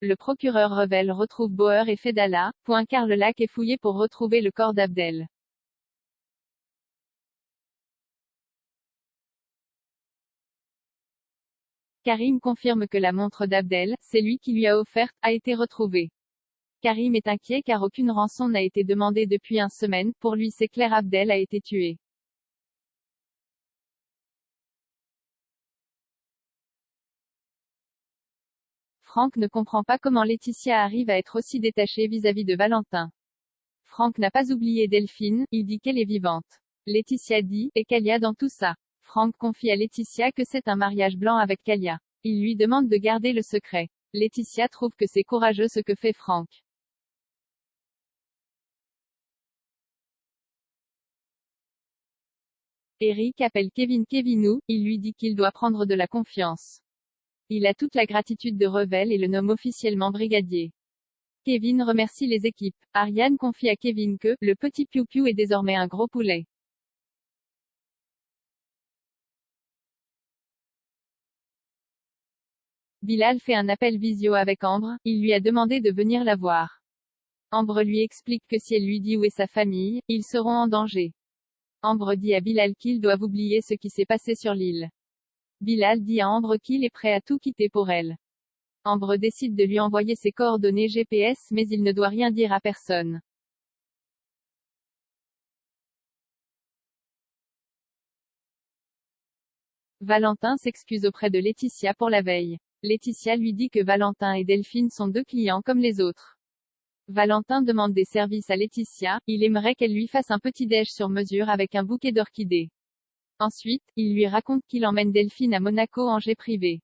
Le procureur Revel retrouve Bauer et Fedallah, car le lac est fouillé pour retrouver le corps d'Abdel. Karim confirme que la montre d'Abdel, c'est lui qui lui a offerte, a été retrouvée. Karim est inquiet car aucune rançon n'a été demandée depuis une semaine, pour lui c'est clair Abdel a été tué. Franck ne comprend pas comment Laetitia arrive à être aussi détachée vis-à-vis de Valentin. Franck n'a pas oublié Delphine, il dit qu'elle est vivante. Laetitia dit, et Kalia dans tout ça. Franck confie à Laetitia que c'est un mariage blanc avec Kalia. Il lui demande de garder le secret. Laetitia trouve que c'est courageux ce que fait Franck. Eric appelle Kevin Kevinou, il lui dit qu'il doit prendre de la confiance. Il a toute la gratitude de Revel et le nomme officiellement brigadier. Kevin remercie les équipes. Ariane confie à Kevin que, le petit piou-piou est désormais un gros poulet. Bilal fait un appel visio avec Ambre, il lui a demandé de venir la voir. Ambre lui explique que si elle lui dit où est sa famille, ils seront en danger. Ambre dit à Bilal qu'ils doivent oublier ce qui s'est passé sur l'île. Bilal dit à Ambre qu'il est prêt à tout quitter pour elle. Ambre décide de lui envoyer ses coordonnées GPS mais il ne doit rien dire à personne. Valentin s'excuse auprès de Laetitia pour la veille. Laetitia lui dit que Valentin et Delphine sont deux clients comme les autres. Valentin demande des services à Laetitia, il aimerait qu'elle lui fasse un petit déj sur mesure avec un bouquet d'orchidées. Ensuite, il lui raconte qu'il emmène Delphine à Monaco en jet privé.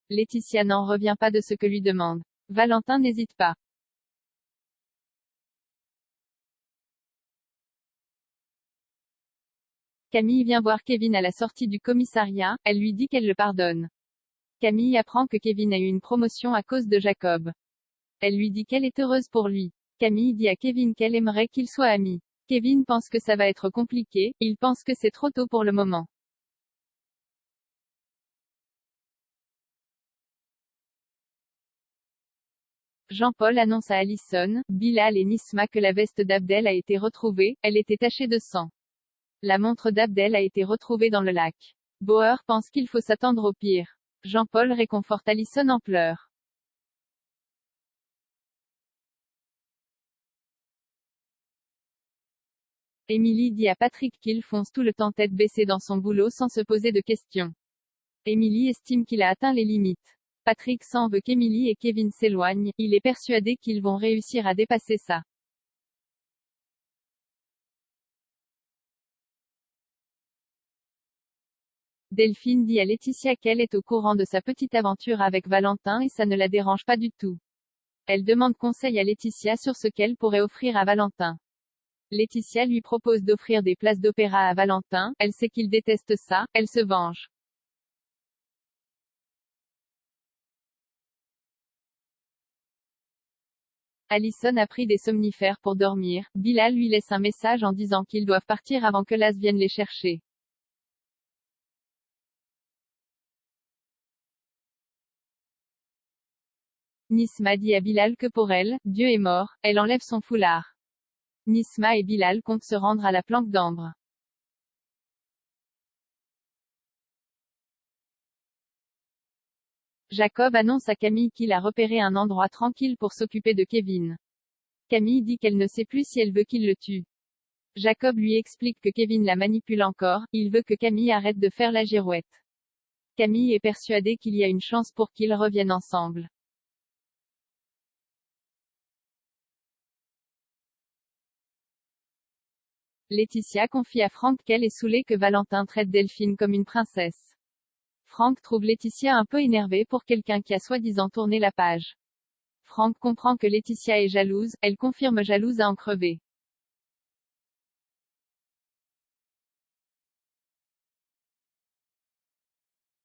Laetitia n'en revient pas de ce que lui demande. Valentin n'hésite pas. Camille vient voir Kevin à la sortie du commissariat, elle lui dit qu'elle le pardonne. Camille apprend que Kevin a eu une promotion à cause de Jacob. Elle lui dit qu'elle est heureuse pour lui. Camille dit à Kevin qu'elle aimerait qu'ils soient amis. Kevin pense que ça va être compliqué, il pense que c'est trop tôt pour le moment. Jean-Paul annonce à Alison, Bilal et Nisma que la veste d'Abdel a été retrouvée, elle était tachée de sang. La montre d'Abdel a été retrouvée dans le lac. Bauer pense qu'il faut s'attendre au pire. Jean-Paul réconforte Alison en pleurs. Émilie dit à Patrick qu'il fonce tout le temps tête baissée dans son boulot sans se poser de questions. Émilie estime qu'il a atteint les limites. Patrick s'en veut qu'Émilie et Kevin s'éloignent, il est persuadé qu'ils vont réussir à dépasser ça. Delphine dit à Laetitia qu'elle est au courant de sa petite aventure avec Valentin et ça ne la dérange pas du tout. Elle demande conseil à Laetitia sur ce qu'elle pourrait offrir à Valentin. Laetitia lui propose d'offrir des places d'opéra à Valentin, elle sait qu'il déteste ça, elle se venge. Alison a pris des somnifères pour dormir, Bilal lui laisse un message en disant qu'ils doivent partir avant que Las vienne les chercher. Nisma dit à Bilal que pour elle, Dieu est mort, elle enlève son foulard. Nisma et Bilal comptent se rendre à la planque d'Ambre. Jacob annonce à Camille qu'il a repéré un endroit tranquille pour s'occuper de Kevin. Camille dit qu'elle ne sait plus si elle veut qu'il le tue. Jacob lui explique que Kevin la manipule encore, il veut que Camille arrête de faire la girouette. Camille est persuadée qu'il y a une chance pour qu'ils reviennent ensemble. Laetitia confie à Franck qu'elle est saoulée que Valentin traite Delphine comme une princesse. Franck trouve Laetitia un peu énervée pour quelqu'un qui a soi-disant tourné la page. Franck comprend que Laetitia est jalouse, elle confirme jalouse à en crever.